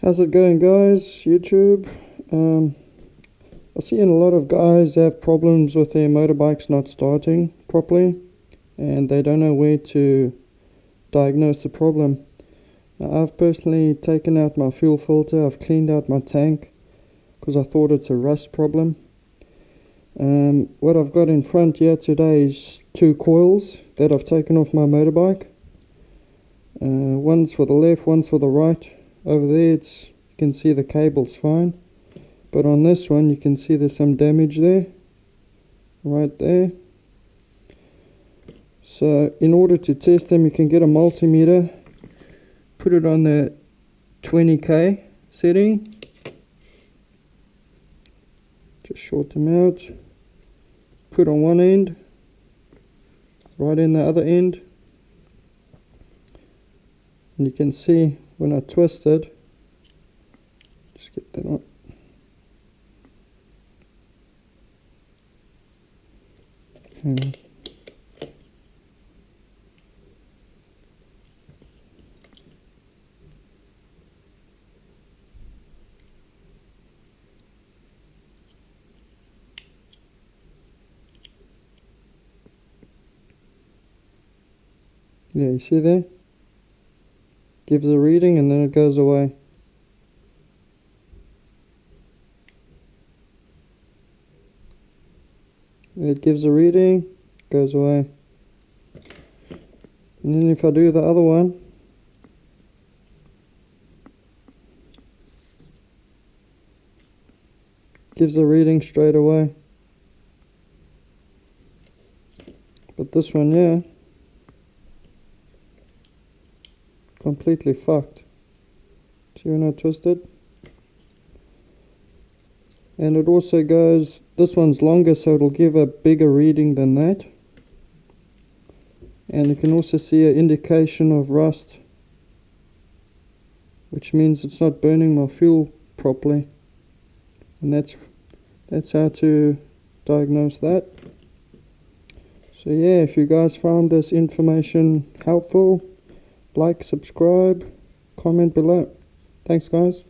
How's it going, guys? YouTube. I see a lot of guys have problems with their motorbikes not starting properly, and they don't know where to diagnose the problem. Now, I've personally taken out my fuel filter. I've cleaned out my tank because I thought it's a rust problem. What I've got in front here today is two coils that I've taken off my motorbike. One's for the left, one's for the right. Over there you can see the cable's fine, but on this one you can see there's some damage there, right there. So in order to test them, you can get a multimeter, put it on the 20k setting, just short them out, put on one end, right in the other end, and you can see when I twist it, just get that on. Hang on. Yeah, you see there? Gives a reading and then it goes away. It gives a reading, goes away. And then if I do the other one, gives a reading straight away. But this one, yeah, completely fucked. See when I twist it? And it also goes, this one's longer, so it'll give a bigger reading than that. And you can also see an indication of rust, which means it's not burning my fuel properly. And that's how to diagnose that. So yeah, if you guys found this information helpful, like, subscribe, comment below. Thanks, guys.